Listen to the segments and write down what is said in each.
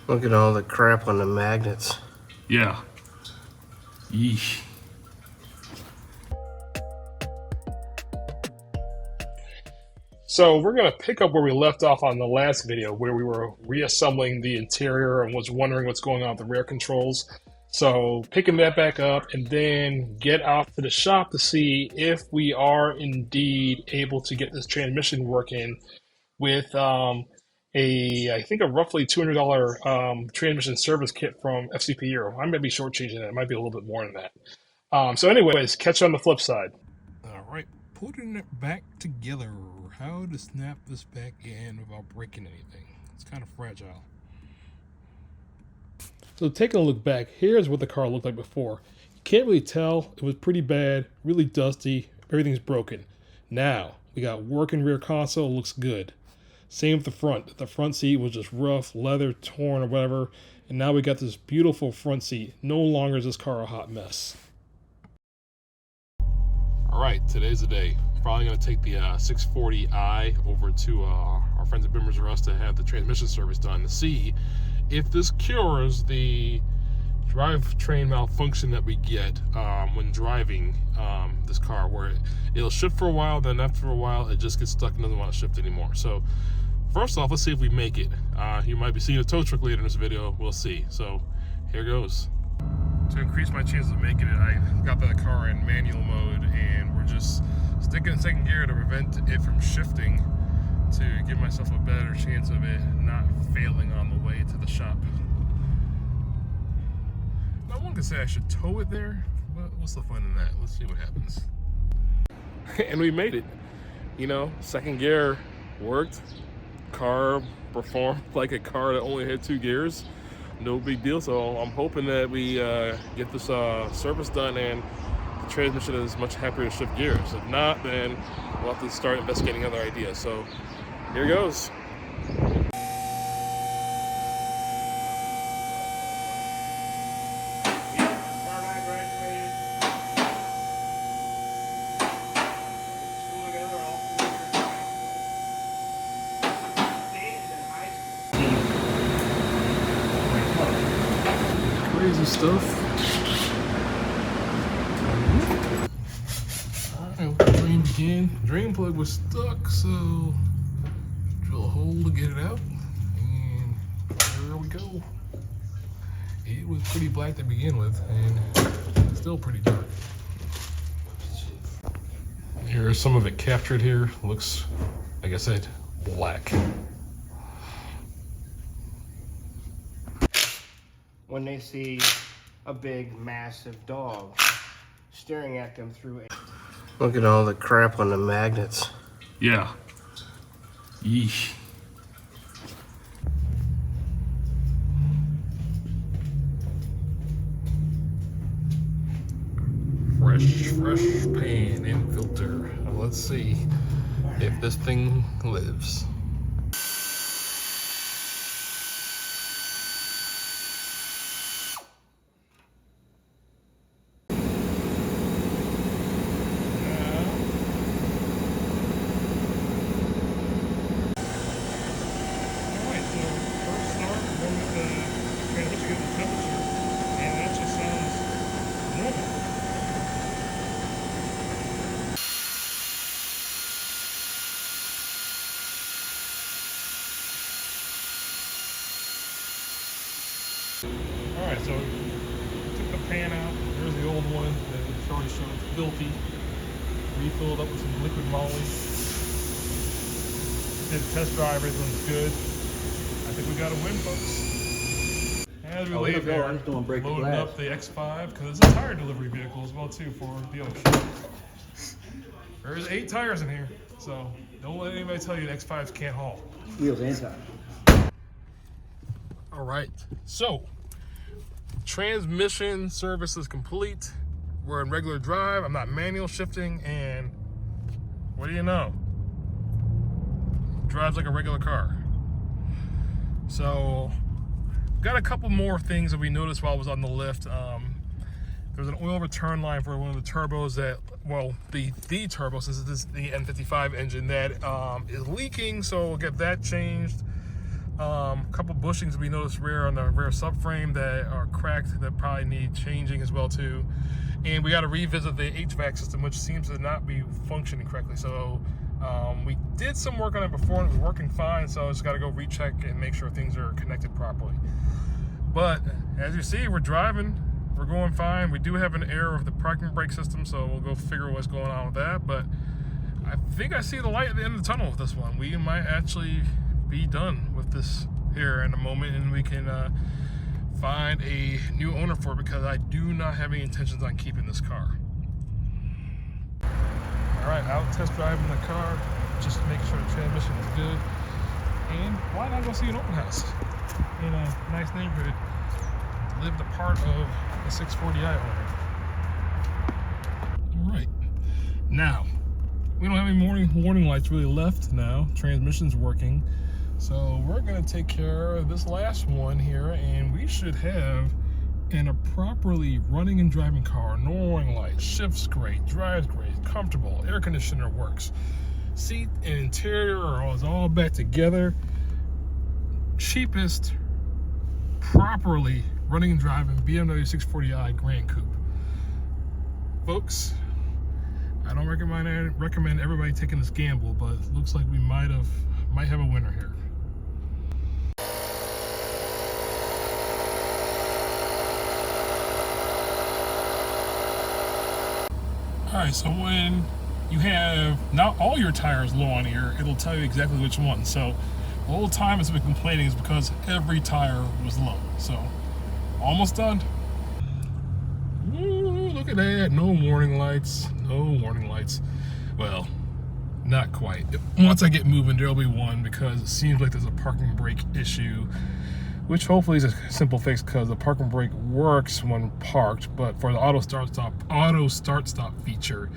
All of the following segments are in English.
Look at all the crap on the magnets. Yeah. Yeesh. So we're going to pick up where we left off on the last video, where we were reassembling the interior and was wondering what's going on with the rear controls. So picking that back up and then get out to the shop to see if we are indeed able to get this transmission working with I think a roughly $200 transmission service kit from FCP Euro. I might be shortchanging it. It might be a little bit more than that. So anyways, catch you on the flip side. All right, putting it back together. How to snap this back in without breaking anything. It's kind of fragile. So taking a look back, here's what the car looked like before. You can't really tell. It was pretty bad, really dusty. Everything's broken. Now, we got working rear console, looks good. Same with the front. The front seat was just rough, leather, torn, or whatever. And now we got this beautiful front seat. No longer is this car a hot mess. All right, today's the day. Probably going to take the 640i over to our friends at Bimmers R Us to have the transmission service done to see if this cures the drivetrain malfunction that we get when driving this car, where it'll shift for a while, then after a while it just gets stuck and doesn't want to shift anymore. So first off, let's see if we make it. You might be seeing a tow truck later in this video. We'll see. So here goes. To increase my chances of making it, I got the car in manual mode and we're just sticking in second gear to prevent it from shifting, to give myself a better chance of it not failing on the way to the shop. Now one could say I should tow it there, but what's the fun in that? Let's see what happens. And we made it. You know, second gear worked. Car performed like a car that only had 2 gears. No big deal. So I'm hoping that we get this service done and the transmission is much happier to shift gears. If not, then we'll have to start investigating other ideas. So here goes. Crazy stuff. Alright, drain again. Drain plug was stuck, so drill a hole to get it out. And there we go. It was pretty black to begin with, and still pretty dark. Here's some of it captured here. Looks, like I said, black. When they see a big, massive dog staring at them through a... Look at all the crap on the magnets. Yeah. Yeesh. Fresh pan and filter. Let's see if this thing lives. Alright, so took the pan out. There's the old one that it's already shown it's filthy. Refilled up with some liquid moly. Did a test drive, everything's good. I think we got a win, folks. As we leave here, loading up the X5, because it's a tire delivery vehicle as well too for the dealership. There's 8 tires in here, so don't let anybody tell you the X5s can't haul. Wheels and tires. All right, so transmission service is complete. We're in regular drive. I'm not manual shifting, and what do you know? Drives like a regular car. So got a couple more things that we noticed while I was on the lift. There's an oil return line for one of the turbos that, well, the turbo, since this is the N55 engine, that is leaking, so we'll get that changed. Couple bushings we noticed rear on the rear subframe that are cracked that probably need changing as well too. And we got to revisit the HVAC system, which seems to not be functioning correctly. So we did some work on it before and it was working fine, so I just got to go recheck and make sure things are connected properly. But as you see, we're driving, we're going fine. We do have an error of the parking brake system, so we'll go figure what's going on with that. But I think I see the light at the end of the tunnel with this one. We might actually be done with this here in a moment, and we can find a new owner for it, because I do not have any intentions on keeping this car. All right, out test driving the car, just to make sure the transmission is good. And why not go see an open house in a nice neighborhood? Lived a part of the 640i owner. All right, now we don't have any warning lights really left now. Transmission's working. So we're gonna take care of this last one here, and we should have a properly running and driving car. No warning lights, shifts great, drives great, comfortable, air conditioner works. Seat and interior are all back together. Cheapest, properly running and driving BMW 640i Gran Coupe. Folks, I don't recommend everybody taking this gamble, but it looks like we might have a winner here. All right, so when you have not all your tires low on air, it'll tell you exactly which one. So the whole time it's been complaining is because every tire was low. So almost done. Ooh, look at that, no warning lights, no warning lights. Well, not quite. Once I get moving, there'll be one, because it seems like there's a parking brake issue, which hopefully is a simple fix, because the parking brake works when parked, but for the auto start stop feature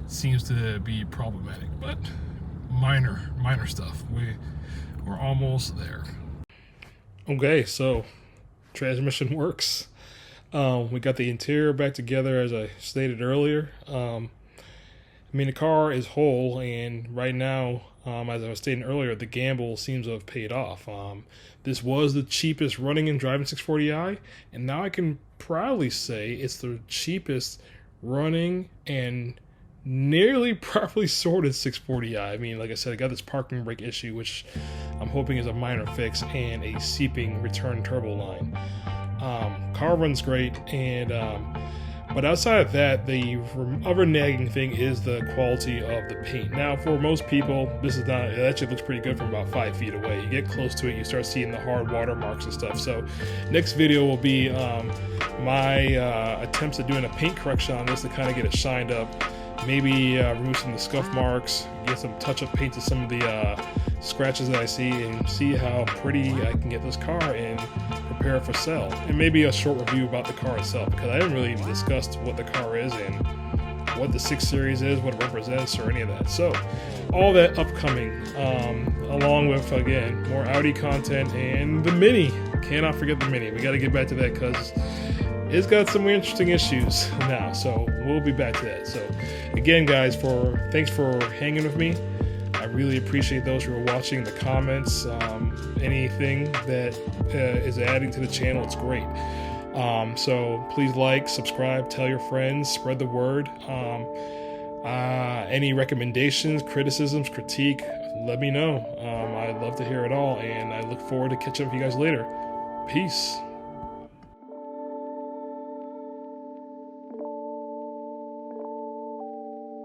seems to be problematic. But minor stuff. We're almost there. Okay, so transmission works. We got the interior back together as I stated earlier. I mean, the car is whole, and right now, as I was stating earlier, the gamble seems to have paid off. This was the cheapest running and driving 640i, and now I can proudly say it's the cheapest running and nearly properly sorted 640i. I mean, like I said, I got this parking brake issue, which I'm hoping is a minor fix, and a seeping return turbo line. Car runs great, and but outside of that, the other nagging thing is the quality of the paint. Now, for most people, this is not, it actually looks pretty good from about 5 feet away. You get close to it, you start seeing the hard watermarks and stuff. So next video will be my attempts at doing a paint correction on this to kind of get it shined up. Maybe remove some of the scuff marks, get some touch-up paint to some of the scratches that I see, and see how pretty I can get this car and prepare it for sale. And maybe a short review about the car itself, because I didn't really discuss what the car is and what the 6 Series is, what it represents, or any of that. So all that upcoming, along with, again, more Audi content and the Mini. Cannot forget the Mini. We got to get back to that, because it's got some interesting issues now, so we'll be back to that. So again, guys, thanks for hanging with me. I really appreciate those who are watching, the comments, anything that is adding to the channel. It's great. So please like, subscribe, tell your friends, spread the word. Any recommendations, criticisms, critique, let me know. I'd love to hear it all, and I look forward to catching up with you guys later. Peace.